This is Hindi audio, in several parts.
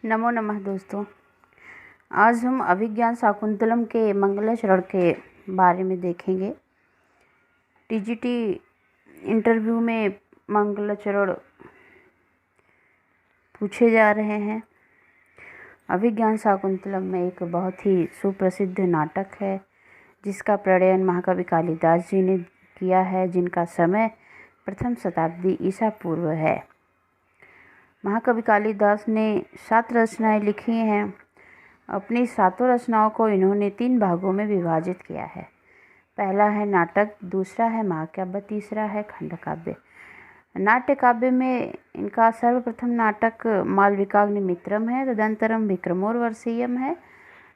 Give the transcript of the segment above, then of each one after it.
नमो नमः दोस्तों। आज हम अभिज्ञान शाकुंतलम के मंगलाचरण के बारे में देखेंगे। टीजीटी इंटरव्यू में मंगलाचरण पूछे जा रहे हैं। अभिज्ञान शाकुंतलम में एक बहुत ही सुप्रसिद्ध नाटक है जिसका प्रणयन महाकवि कालिदास जी ने किया है, जिनका समय प्रथम शताब्दी ईसा पूर्व है। महाकवि कालिदास ने 7 रचनाएं लिखी हैं। अपनी 7 रचनाओं को इन्होंने 3 भागों में विभाजित किया है। पहला है नाटक, दूसरा है महाकाव्य, तीसरा है खंडकाव्य। नाट्य काव्य में इनका सर्वप्रथम नाटक मालविकाग्निमित्रम है, तदंतरम विक्रमोर्वशीयम है,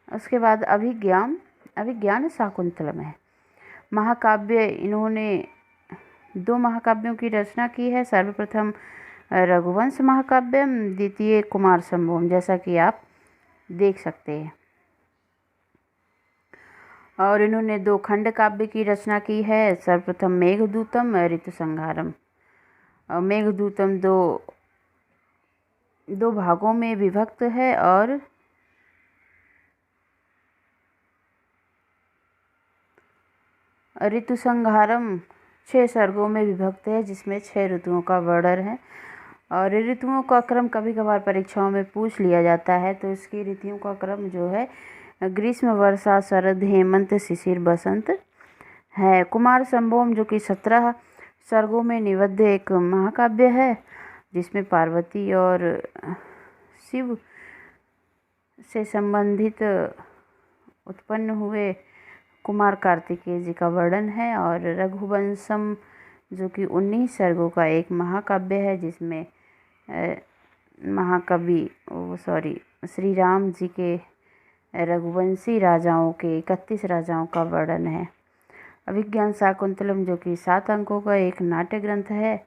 उसके बाद अभिज्ञान शाकुंतलम है। महाकाव्य इन्होंने 2 महाकाव्यों की रचना की है। सर्वप्रथम रघुवंश महाकाव्य, द्वितीय कुमार संभवम, जैसा कि आप देख सकते हैं। और इन्होंने 2 खंड काव्य की रचना की है। सर्वप्रथम मेघदूतम, ऋतुसंहारम। मेघदूतम दो भागों में विभक्त है और ऋतुसंहारम 6 सर्गों में विभक्त है, जिसमें 6 ऋतुओं का वर्णन है। और ऋतुओं का क्रम कभी कभार परीक्षाओं में पूछ लिया जाता है, तो इसकी ऋतुओं का क्रम जो है ग्रीष्म, वर्षा, शरद, हेमंत, शिशिर, बसंत है। कुमार संभवम जो कि 17 सर्गों में निबद्ध एक महाकाव्य है, जिसमें पार्वती और शिव से संबंधित उत्पन्न हुए कुमार कार्तिकेय जी का वर्णन है। और रघुवंशम जो कि 19 सर्गों का एक महाकाव्य है, जिसमें श्री राम जी के रघुवंशी राजाओं के 31 राजाओं का वर्णन है। अभिज्ञान शाकुंतलम जो कि 7 अंकों का एक नाट्य ग्रंथ है,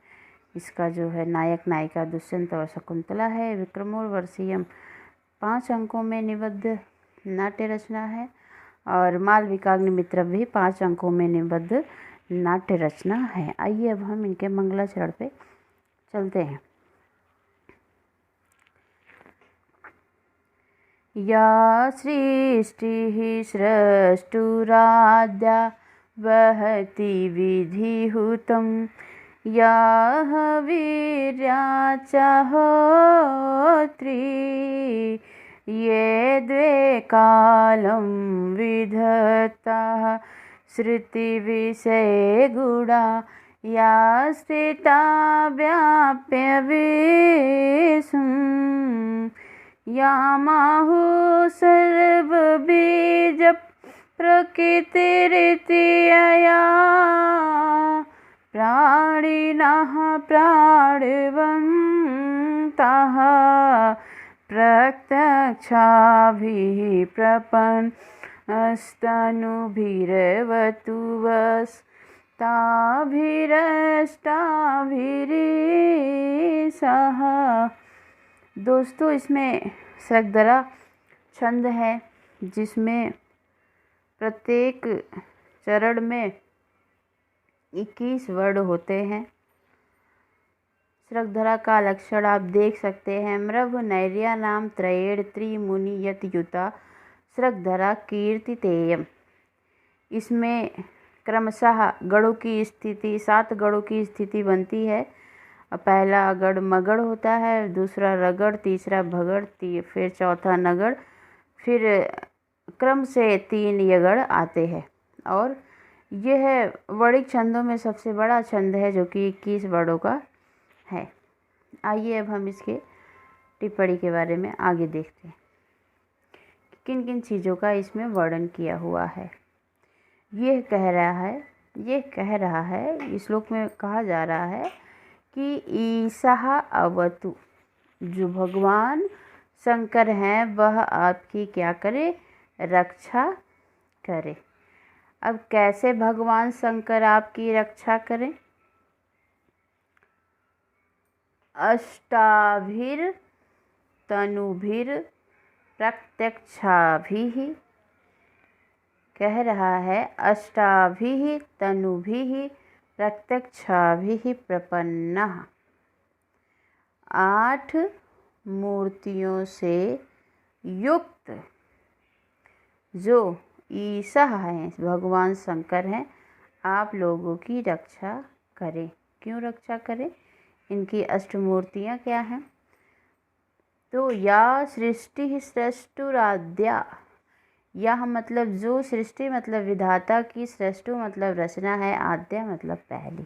इसका जो है नायक नायिका दुष्यंत और शकुंतला है। विक्रमोर्वशीयम 5 अंकों में निबद्ध नाट्य रचना है। और मालविकाग्निमित्रम भी 5 अंकों में निबद्ध नाट्य रचना है। आइए अब हम इनके मंगलाचरण पे चलते हैं। या सृष्टिः स्रष्टुराद्या वहति विधिहुतं, याः वीर्या च होत्री, ये द्वे कालं विधत्ताः श्रुतिविषये गुणा, या स्थिता व्याप्य विश्वम्, यामाहुः सर्वबीज प्रकृतिरिति यया, प्राणिनः प्राणवन्तः प्रत्यक्षाभिः प्रपन्नस्तनुभिरवतु वस्ताभिरष्टाभिरीशः। दोस्तों, इसमें सगदरा छंद है, जिसमें प्रत्येक चरण में 21 वर्ण होते हैं। श्रगधरा का लक्षण आप देख सकते हैं। मृभ नैर्या नाम त्रयेण त्रिमुनि यत युता श्रगधरा कीर्तितेयम। इसमें क्रमशः गणों की स्थिति 7 गणों की स्थिति बनती है। पहला गण मगड़ होता है, दूसरा रगड़, तीसरा भगड़, फिर चौथा नगड़, फिर क्रम से 3 यगड़ आते हैं। और यह वर्णिक छंदों में सबसे बड़ा छंद है, जो कि 21 वर्णों का है। आइए अब हम इसके टिप्पणी के बारे में आगे देखते हैं, किन किन चीज़ों का इसमें वर्णन किया हुआ है। यह कह रहा है इस श्लोक में कहा जा रहा है कि ईशः अवतु, जो भगवान शंकर हैं वह आपकी क्या करे, रक्षा करे। अब कैसे भगवान शंकर आपकी रक्षा करें? अष्टाभिर तनुभिर प्रत्यक्षाभिः, कह रहा है अष्टाभिः तनुभिः प्रत्यक्षाभिः प्रपन्नः। 8 मूर्तियों से युक्त जो ईशः हैं, भगवान शंकर हैं, आप लोगों की रक्षा करें। क्यों रक्षा करें? इनकी अष्टमूर्तियाँ क्या हैं? तो या सृष्टि सृष्टुराद्या, यह मतलब जो सृष्टि मतलब विधाता की, सृष्टु मतलब रचना है, आद्या मतलब पहली,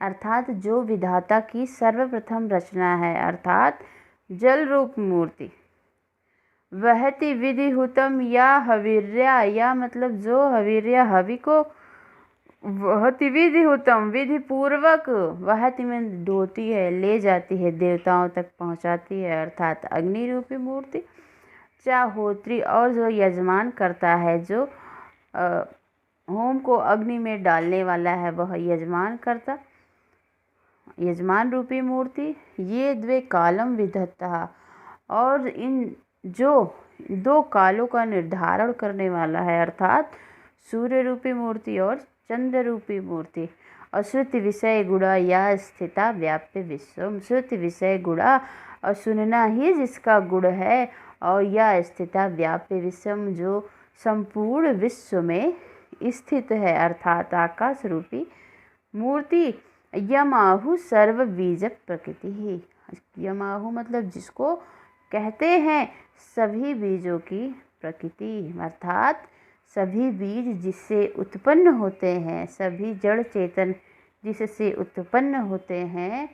अर्थात जो विधाता की सर्वप्रथम रचना है, अर्थात जल रूप मूर्ति। वहति विधि हुतम या हवीर्या, या मतलब जो हवीर्या हवि को, वहति विधि हुतम विधि पूर्वक, वहति में ढोती है, ले जाती है, देवताओं तक पहुंचाती है, अर्थात अग्नि रूपी मूर्ति। चाहोत्री, और जो यजमान करता है, जो होम को अग्नि में डालने वाला है, वह यजमान करता, यजमान रूपी मूर्ति। ये द्वे कालम विधत्ता, और इन जो दो कालों का निर्धारण करने वाला है, अर्थात सूर्य रूपी मूर्ति और चंद्र रूपी मूर्ति। और श्रुति विषय गुणा या स्थिता व्याप्य विश्वम, श्रुति विषय गुणा, और सुनना ही जिसका गुण है, और या स्थिता व्याप्य विश्वम, जो संपूर्ण विश्व में स्थित है, अर्थात आकाश रूपी मूर्ति। यमाहु सर्व बीज प्रकृति ही, यमाहु मतलब जिसको कहते हैं सभी बीजों की प्रकृति, अर्थात सभी बीज जिससे उत्पन्न होते हैं, सभी जड़ चेतन जिससे उत्पन्न होते हैं,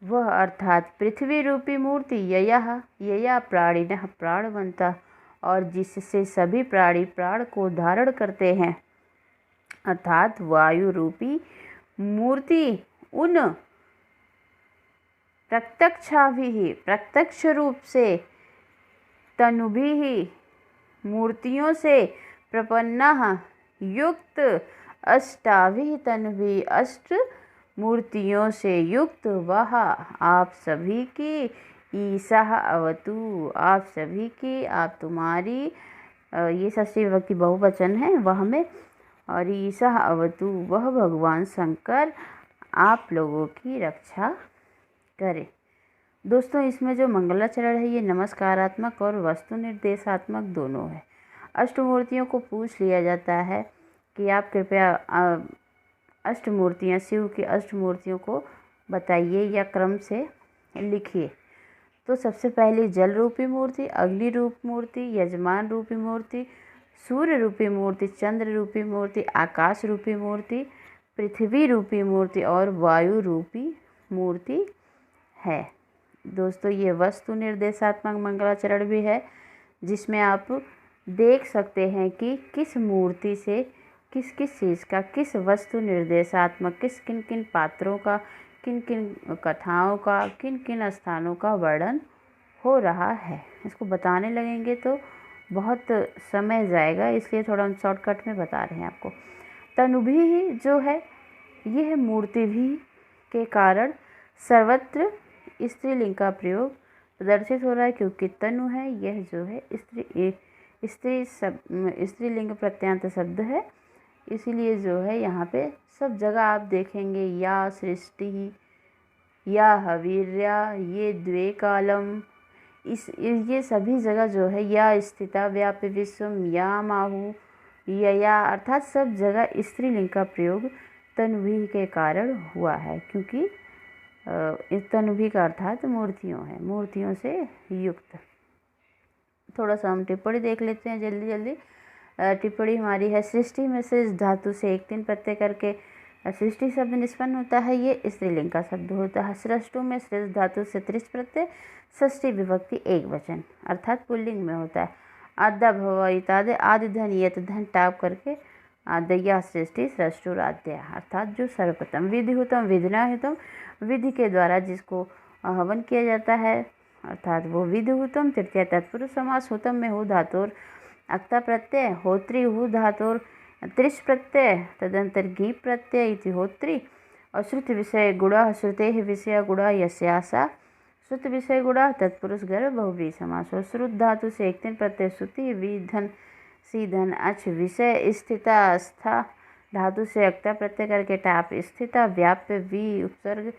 वह अर्थात पृथ्वी रूपी मूर्ति। यया प्राणिनः प्राणवंता, और जिससे सभी प्राणी प्राण को धारण करते हैं, अर्थात वायु रूपी मूर्ति। उन प्रत्यक्षाभिः, प्रत्यक्ष रूप से, तनुभिः मूर्तियों से, प्रपन्नः युक्त, अष्टाभिः तनुभिः अष्ट मूर्तियों से युक्त, वह आप सभी की, ईशः अवतु, आप सभी की, आप तुम्हारी, ये षष्ठी विभक्ति बहुवचन है वह में, और ईशः अवतु, वह भगवान शंकर आप लोगों की रक्षा करे। दोस्तों, इसमें जो मंगलाचरण है ये नमस्कारात्मक और वस्तु निर्देशात्मक दोनों है। अष्टमूर्तियों को पूछ लिया जाता है कि आप कृपया अष्टमूर्तियाँ, शिव की अष्टमूर्तियों को बताइए या क्रम से लिखिए। तो सबसे पहले जल रूपी मूर्ति, अग्नि रूप मूर्ति, यजमान रूपी मूर्ति, सूर्य रूपी मूर्ति, चंद्र रूपी मूर्ति, आकाश रूपी मूर्ति, पृथ्वी रूपी मूर्ति और वायु रूपी मूर्ति है। दोस्तों, ये वस्तु निर्देशात्मक मंगलाचरण भी है, जिसमें आप देख सकते हैं कि किस मूर्ति से किस किस चीज़ का, किस वस्तु निर्देशात्मक, किन किन पात्रों का, किन किन कथाओं का, किन किन स्थानों का वर्णन हो रहा है। इसको बताने लगेंगे तो बहुत समय जाएगा, इसलिए थोड़ा हम शॉर्टकट में बता रहे हैं आपको। तनुभी जो है, यह मूर्ति भी के कारण सर्वत्र स्त्रीलिंग का प्रयोग प्रदर्शित हो रहा है, क्योंकि तनु है, यह जो है स्त्रीलिंग प्रत्यांत शब्द है, इसीलिए जो है यहाँ पे सब जगह आप देखेंगे या सृष्टि, या हवीर्या, ये द्वे कालम, ये सभी जगह जो है, या स्थिता व्याप्य विश्वम, या माहु, या, अर्थात सब जगह स्त्रीलिंग का प्रयोग तनुभी के कारण हुआ है, क्योंकि इस तनुभी का अर्थात मूर्तियों है, मूर्तियों से युक्त। थोड़ा सा हम टिप्पणी देख लेते हैं जल्दी जल्दी। टिप्पणी हमारी है, सृष्टि में से इस धातु से एक तीन प्रत्यय करके सृष्टि शब्द निष्पन्न होता है, ये स्त्रीलिंग का शब्द होता है। सृष्टु में सृष्ट धातु से त्रिश प्रत्यय, षष्ठी विभक्ति एक वचन, अर्थात पुल्लिंग में होता है। आद्या भव इत्यादि, आदि धन यत धन टाप करके आद्या सृष्टि सृष्टुराद्या, अर्थात जो सर्वप्रथम। विधि हुतम विधिना हितम, विधि के द्वारा जिसको हवन किया जाता है, अर्थात वो विधि हुतम। तृतीय तत्पुरुष समास, हुतम में हु धातुर अक्ता प्रत्यय, होत्री हु धातुर त्रिश प्रत्यय, तदंतर घी प्रत्यय इति होत्री। और श्रुति विषय गुणा, श्रुते विषय गुणा यस्यासा, श्रुत विषय गुणा तत्पुरुष गर्भ बहुव्रीहि समास। और श्रुत धातु से एक तीन प्रत्यय, श्रुति विधन सीधन अच, विषय स्थिता स्था धातु से अक्ता प्रत्यय करके टाप, स्थिता व्याप्य वी उपसर्ग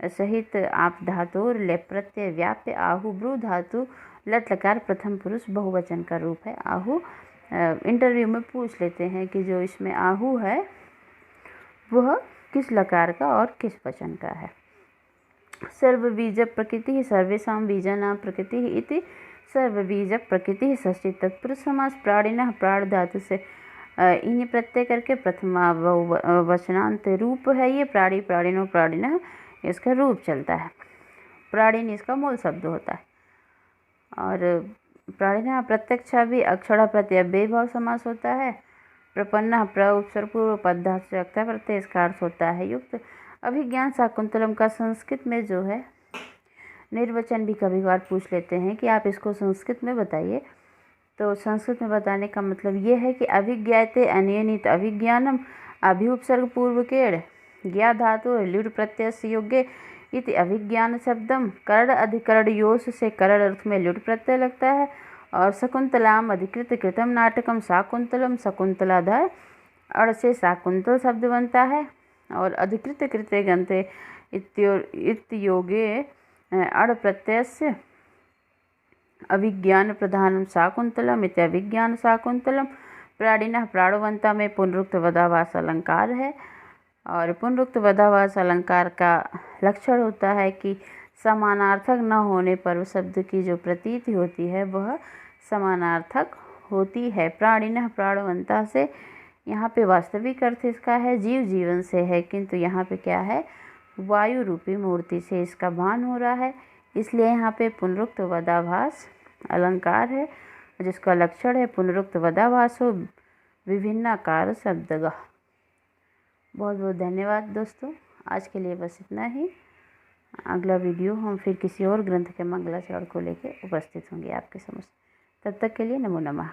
सहित आप धातु लेप प्रत्यय व्याप्य आहु ब्रू धातु लट लकार प्रथम पुरुष बहुवचन का रूप है। आहु इंटरव्यू में पूछ लेते हैं कि जो इसमें आहु है वह किस लकार का और किस वचन का है। सर्वबीज प्रकृति सर्वेषां बीजानां प्रकृति इति सर्वबीज प्रकृति षष्ठी तत्पुरुष समास प्राणिनः प्राण धातु से इन्हें प्रत्यय करके प्रथमा वचनांत रूप है। ये प्राणी प्राणिनो प्राणिनः इसका रूप चलता है। प्राणिन इसका मूल शब्द होता है। और प्राणिनः प्रत्यक्षा भी अक्षरा प्रत्यय बेभाव समास होता है। प्रपन्ना प्र उपसर्ग पूर्व पद धातु से अक्ता प्रत्यय इसका अर्थ होता है युक्त। अभिज्ञान शाकुंतलम का संस्कृत में जो है निर्वचन भी कभी बार पूछ लेते हैं कि आप इसको संस्कृत में बताइए। तो संस्कृत में बताने का मतलब ये है कि अभिज्ञाते अनियनित अभिज्ञानम अभिउपसर्ग पूर्व केड़ ज्ञा धातु ल्युड प्रत्यय से योग्य इति अभिज्ञान शब्दम करण अधिकरण योश से करण अर्थ में ल्युड प्रत्यय लगता है। और शकुंतलाम अधिकृत कृतम नाटकम शाकुंतलम शकुंतलाधर अड़ से शाकुंतल शब्द बनता है। और अधिकृत कृत्य गंते इत्योगे अड़ प्रत्यय से अभिज्ञान प्रधानम शाकुंतलम इत्य अभिज्ञान शाकुंतलम। प्राणिनः प्राणवंता में पुनरुक्त वदावास अलंकार है। और पुनरुक्त वदावास अलंकार का लक्षण होता है कि समानार्थक न होने पर शब्द की जो प्रतीति होती है वह समानार्थक होती है। प्राणिनः प्राणवंता से यहाँ पे वास्तविक अर्थ इसका है जीव जीवन से है, किंतु यहाँ पे क्या है वायु रूपी मूर्ति से इसका भान हो रहा है। इसलिए यहाँ पे पुनरुक्त वदाभास अलंकार है जिसका लक्षण है पुनरुक्त वदाभासो विभिन्नाकार शब्दगः। बहुत बहुत धन्यवाद दोस्तों, आज के लिए बस इतना ही। अगला वीडियो हम फिर किसी और ग्रंथ के मंगलाचरण को लेकर उपस्थित होंगे आपके समक्ष। तब तक के लिए नमो नमः।